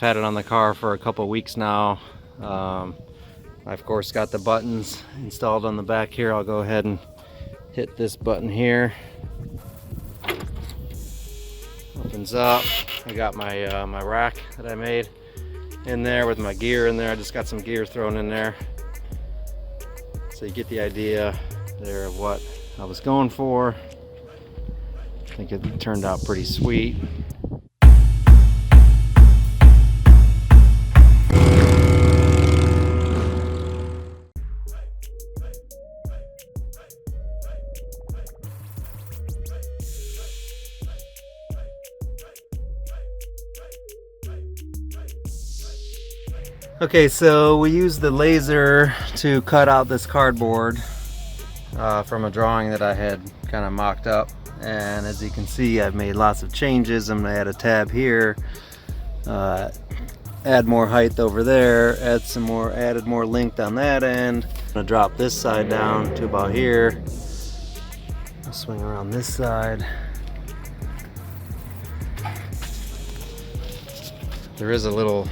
I've had it on the car for a couple weeks now. I of course got the buttons installed on the back here. I'll go ahead and hit this button here. Opens up. I got my my rack that I made in there with my gear in there. I just got some gear thrown in there, so you get the idea there of what I was going for. I think it turned out pretty sweet. Okay, so we used the laser to cut out this cardboard from a drawing that I had kind of mocked up, and as you can see, I've made lots of changes. I'm gonna add a tab here, add more height over there, added more length on that end. I'm gonna drop this side down to about here. I'll swing around this side. There is a little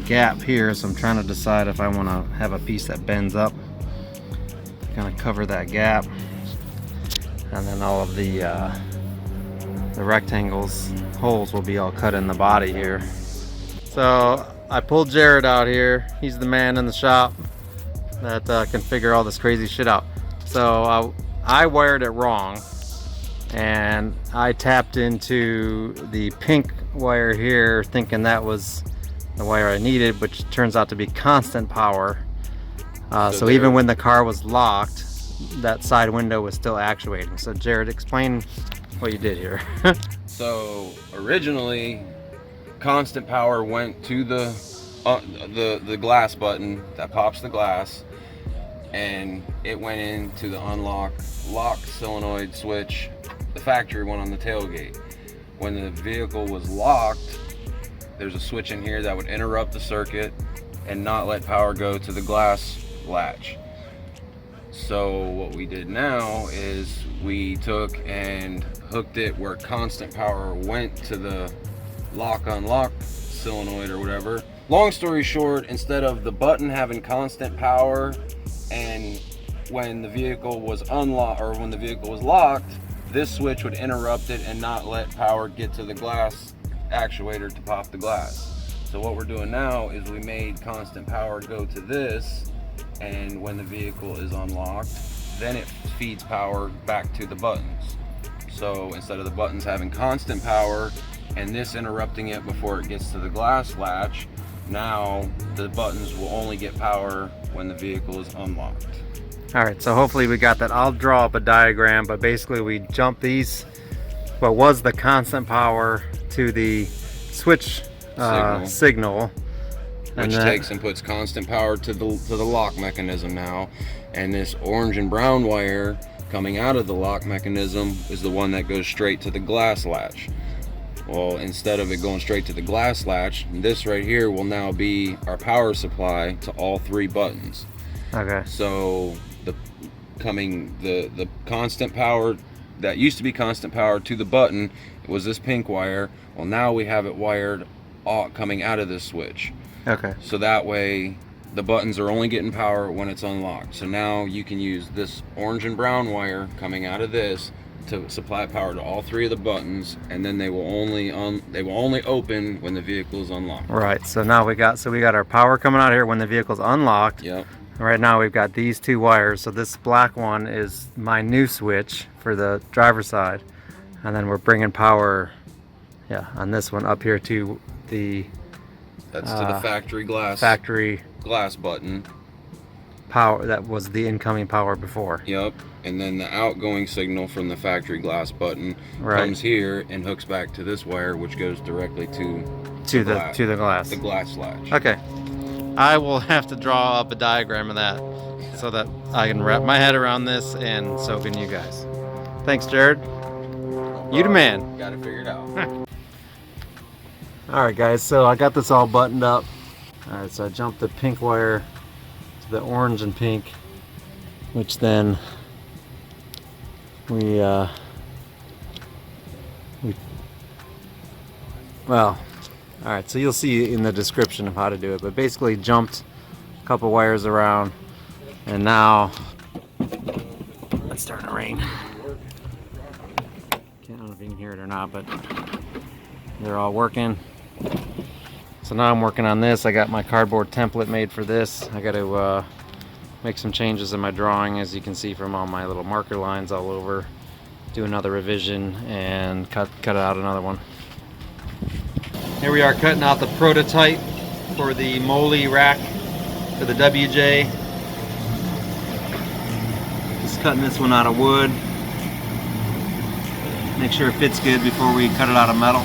gap here, so I'm trying to decide if I want to have a piece that bends up to kind of cover that gap, and then all of the rectangles holes will be all cut in the body here. So I pulled Jared out here. He's the man in the shop that can figure all this crazy shit out. So I wired it wrong, and I tapped into the pink wire here thinking that was the wire I needed, which turns out to be constant power. So even when the car was locked, that side window was still actuating. So Jared, explain what you did here. So originally, constant power went to the glass button that pops the glass, and it went into the lock solenoid switch, the factory one on the tailgate. When the vehicle was locked, there's a switch in here that would interrupt the circuit and not let power go to the glass latch. So what we did now is we took and hooked it where constant power went to the lock-unlock solenoid or whatever. Long story short, instead of the button having constant power, and when the vehicle was unlocked or when the vehicle was locked, this switch would interrupt it and not let power get to the glass actuator to pop the glass. So what we're doing now is we made constant power go to this, and when the vehicle is unlocked, then it feeds power back to the buttons. So instead of the buttons having constant power and this interrupting it before it gets to the glass latch, now the buttons will only get power when the vehicle is unlocked. All right, so hopefully we got that. I'll draw up a diagram, but basically we jump these, what was the constant power, to the switch signal, which takes and puts constant power to the lock mechanism now, and this orange and brown wire coming out of the lock mechanism is the one that goes straight to the glass latch. Well, instead of it going straight to the glass latch, this right here will now be our power supply to all three buttons. Okay. So the constant power that used to be constant power to the button was this pink wire. Well, now we have it wired coming out of this switch. Okay. So that way the buttons are only getting power when it's unlocked. So now you can use this orange and brown wire coming out of this to supply power to all three of the buttons, and then they will only open when the vehicle is unlocked. Right. So now we got our power coming out here when the vehicle's unlocked. Yep. Right now we've got these two wires. So this black one is my new switch for the driver's side, and then we're bringing power, on this one up here to the to the factory glass button. Power that was the incoming power before. Yep. And then the outgoing signal from the factory glass button comes here and hooks back to this wire, which goes directly to the glass latch. Okay. I will have to draw up a diagram of that so that I can wrap my head around this, and so can you guys. Thanks, Jared. You the man. Got it figured out. All right, guys. So I got this all buttoned up. All right. So I jumped the pink wire to the orange and pink, which then Alright, so you'll see in the description of how to do it, but basically jumped a couple wires around, and now it's starting to rain. I don't know if you can hear it or not, but they're all working. So now I'm working on this. I got my cardboard template made for this. I got to make some changes in my drawing, as you can see from all my little marker lines all over. Do another revision and cut out another one. Here we are cutting out the prototype for the Molle rack for the WJ. Just cutting this one out of wood. Make sure it fits good before we cut it out of metal.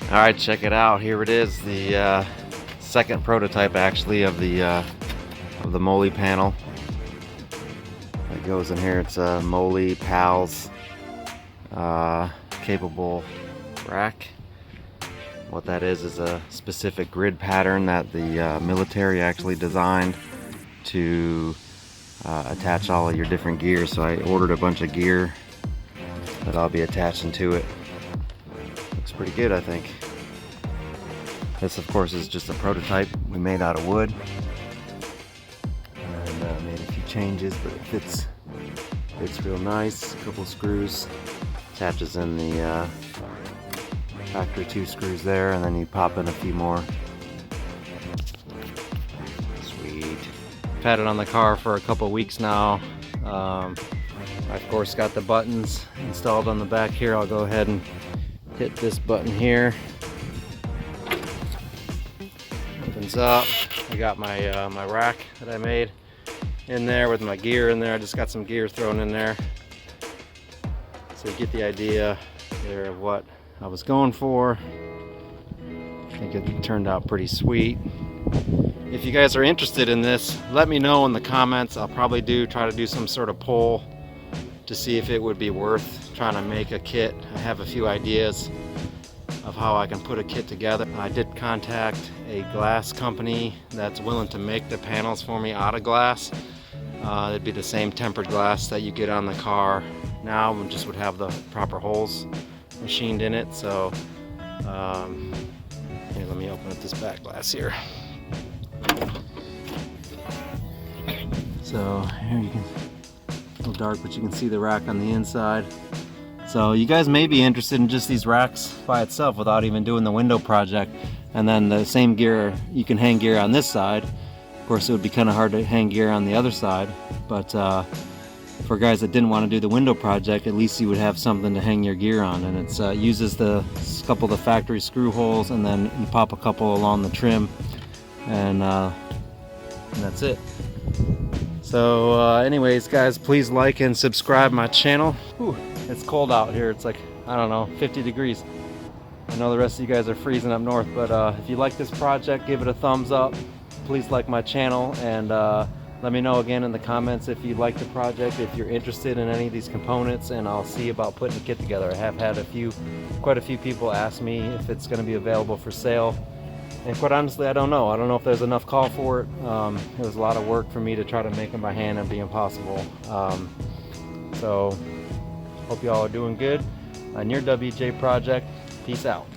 Alright, check it out. Here it is, the second prototype actually of the Molle panel. It goes in here. It's a Molle PALS capable rack. What that is a specific grid pattern that the military actually designed to attach all of your different gear. So I ordered a bunch of gear that I'll be attaching to it. Looks pretty good, I think. This, of course, is just a prototype we made out of wood, and made a few changes, but it fits real nice. A couple screws, attaches in the factory 2 screws there, and then you pop in a few more. Sweet. I've had it on the car for a couple weeks now. I, of course, got the buttons installed on the back here. I'll go ahead and hit this button here. Opens up. I got my my rack that I made in there with my gear in there. I just got some gear thrown in there, so you get the idea there of what I was going for. I think it turned out pretty sweet. If you guys are interested in this, let me know in the comments. I'll probably try to do some sort of poll to see if it would be worth trying to make a kit. I have a few ideas of how I can put a kit together. I did contact a glass company that's willing to make the panels for me out of glass. It'd be the same tempered glass that you get on the car now, and just would have the proper holes machined in it. So here, let me open up this back glass here. So here you can, a little dark, but you can see the rack on the inside. So you guys may be interested in just these racks by itself without even doing the window project. And then the same gear, you can hang gear on this side. Of course, it would be kind of hard to hang gear on the other side, but for guys that didn't want to do the window project, at least you would have something to hang your gear on. And it uses a couple of the factory screw holes, and then you pop a couple along the trim, and that's it. So anyways, guys, please like and subscribe my channel. Whew, it's cold out here. It's like, I don't know, 50 degrees. I know the rest of you guys are freezing up north, but if you like this project, give it a thumbs up. Please like my channel, and let me know again in the comments if you like the project, if you're interested in any of these components, and I'll see about putting a kit together. I have had quite a few people ask me if it's going to be available for sale. And quite honestly, I don't know. I don't know if there's enough call for it. It was a lot of work for me to try to make them by hand. It'd be impossible. So, hope you all are doing good on your WJ project. Peace out.